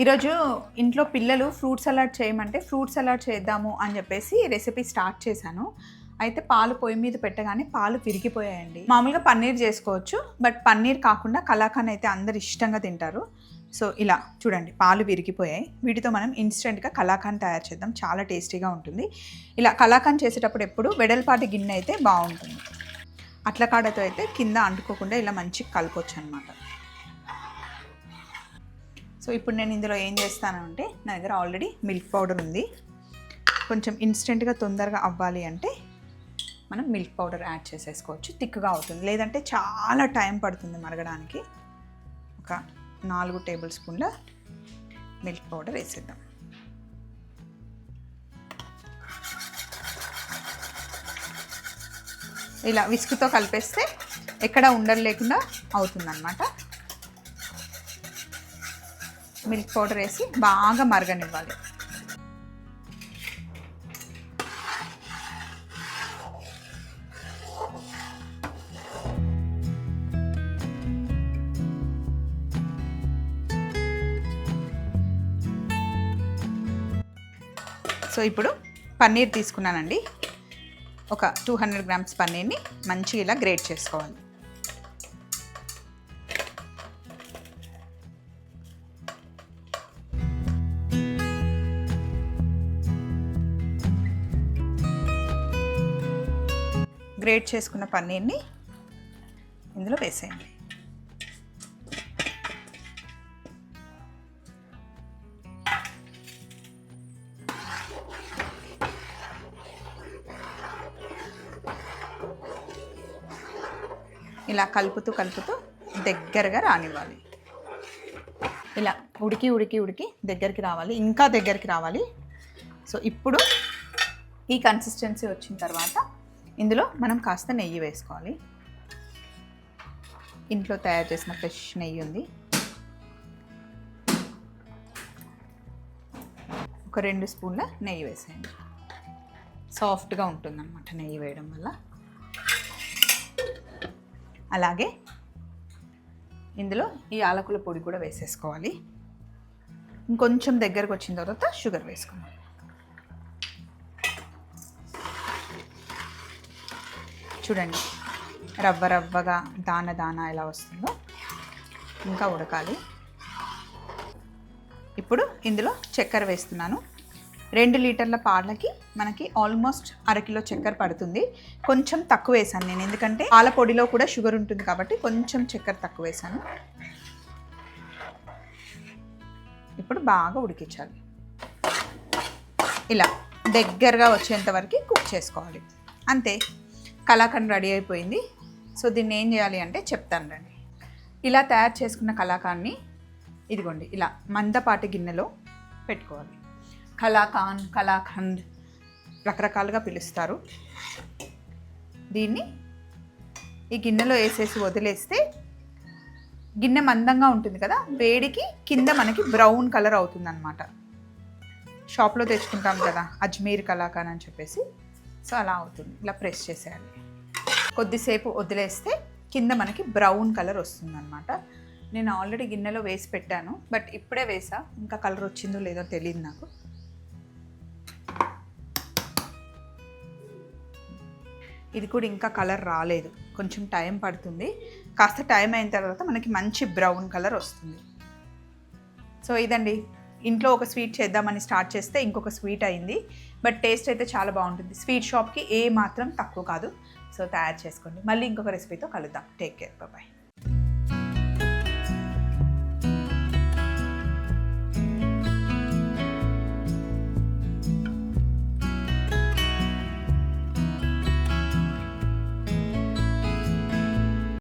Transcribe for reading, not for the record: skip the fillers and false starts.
ఈరోజు ఇంట్లో పిల్లలు ఫ్రూట్ సలాడ్ చేయమంటే ఫ్రూట్ సలాడ్ చేద్దాము అని చెప్పేసి రెసిపీ స్టార్ట్ చేశాను. అయితే పాలు పొయ్యి మీద పెట్టగానే పాలు విరిగిపోయాయండి. మామూలుగా పన్నీర్ చేసుకోవచ్చు, బట్ పన్నీర్ కాకుండా కలాకాండ్ అయితే అందరు ఇష్టంగా తింటారు. సో ఇలా చూడండి, పాలు విరిగిపోయాయి. వీటితో మనం ఇన్స్టెంట్గా కలాకాండ్ తయారు చేద్దాం, చాలా టేస్టీగా ఉంటుంది. ఇలా కలాకాండ్ చేసేటప్పుడు ఎప్పుడు వెడల్పాటి గిన్నె అయితే బాగుంటుంది. అట్ల కాడతో అయితే కింద అంటుకోకుండా ఇలా మంచిగా కలపొచ్చు అనమాట. సో ఇప్పుడు నేను ఇందులో ఏం చేస్తానంటే, నా దగ్గర ఆల్రెడీ మిల్క్ పౌడర్ ఉంది. కొంచెం ఇన్స్టెంట్గా తొందరగా అవ్వాలి అంటే మనం మిల్క్ పౌడర్ యాడ్ చేసేసుకోవచ్చు, థిక్గా అవుతుంది. లేదంటే చాలా టైం పడుతుంది మరగడానికి. ఒక 4 టేబుల్ స్పూన్ల మిల్క్ పౌడర్ వేసేద్దాం. ఇలా విస్క్తో కలిపేస్తే ఎక్కడ ఉండలు లేకుండా అవుతుందన్నమాట. మిల్క్ పౌడర్ వేసి బాగా మరగనివ్వాలి. సో ఇప్పుడు పన్నీర్ తీసుకున్నానండి. ఒక 200 గ్రామ్స్ పన్నీర్ని మంచిగా ఇలా గ్రేట్ చేసుకోవాలి. గ్రేట్ చేసుకున్న పన్నీర్ని ఇందులో వేసేయండి. ఇలా కలుపుతూ దగ్గరగా రానివ్వాలి. ఇలా ఉడికి దగ్గరికి రావాలి, ఇంకా దగ్గరికి రావాలి. సో ఇప్పుడు ఈ కన్సిస్టెన్సీ వచ్చిన తర్వాత ఇందులో మనం కాస్త నెయ్యి వేసుకోవాలి. ఇంట్లో తయారు చేసిన ఫ్రెష్ నెయ్యి ఉంది. ఒక 2 స్పూన్ల నెయ్యి వేసేయండి. సాఫ్ట్గా ఉంటుందన్నమాట నెయ్యి వేయడం వల్ల. అలాగే ఇందులో ఈ యాలకుల పొడి కూడా వేసేసుకోవాలి. ఇంకొంచెం దగ్గరకు వచ్చిన తర్వాత షుగర్ వేసుకోవాలి. చూడండి, రవ్వగా దాన ఎలా వస్తుందో. ఇంకా ఉడకాలి. ఇప్పుడు ఇందులో చక్కెర వేస్తున్నాను. 2 లీటర్ల పాలకి మనకి ఆల్మోస్ట్ 1/2 కిలో చక్కెర పడుతుంది. కొంచెం తక్కువ వేసాను నేను, ఎందుకంటే పాల పొడిలో కూడా షుగర్ ఉంటుంది కాబట్టి కొంచెం చక్కెర తక్కువ వేసాను. ఇప్పుడు బాగా ఉడికించాలి. ఇలా దగ్గరగా వచ్చేంత వరకు కుక్ చేసుకోవాలి. అంతే, కలాకండ్ రెడీ అయిపోయింది. సో దీన్ని ఏం చేయాలి అంటే చెప్తాను రండి. ఇలా తయారు చేసుకున్న కలాకాండ్ని ఇదిగోండి ఇలా మందపాటి గిన్నెలో పెట్టుకోవాలి. కలాకండ్ రకరకాలుగా పిలుస్తారు. దీన్ని ఈ గిన్నెలో వేసేసి వదిలేస్తే గిన్నె మందంగా ఉంటుంది కదా, వేడికి కింద మనకి బ్రౌన్ కలర్ అవుతుంది అన్నమాట. షాప్లో తెచ్చుకుంటాం కదా అజ్మీర్ కలాకండ్ అని చెప్పేసి, సో అలా అవుతుంది. ఇలా ప్రెస్ చేసేయాలి. కొద్దిసేపు వదిలేస్తే కింద మనకి బ్రౌన్ కలర్ వస్తుంది అన్నమాట. నేను ఆల్రెడీ గిన్నెలో వేసి పెట్టాను, బట్ ఇప్పుడే వేసా, ఇంకా కలర్ వచ్చిందో లేదో తెలియదు నాకు. ఇది కూడా ఇంకా కలర్ రాలేదు, కొంచెం టైం పడుతుంది. కాస్త టైం అయిన తర్వాత మనకి మంచి బ్రౌన్ కలర్ వస్తుంది. సో ఇదండి, ఇంట్లో ఒక స్వీట్ చేద్దామని స్టార్ట్ చేస్తే ఇంకొక స్వీట్ అయింది. బట్ టేస్ట్ అయితే చాలా బాగుంటుంది. స్వీట్ షాప్కి ఏ మాత్రం తక్కువ కాదు. సో తయారు చేసుకోండి. మళ్ళీ ఇంకొక రెసిపీతో కలుద్దాం. Take care, bye.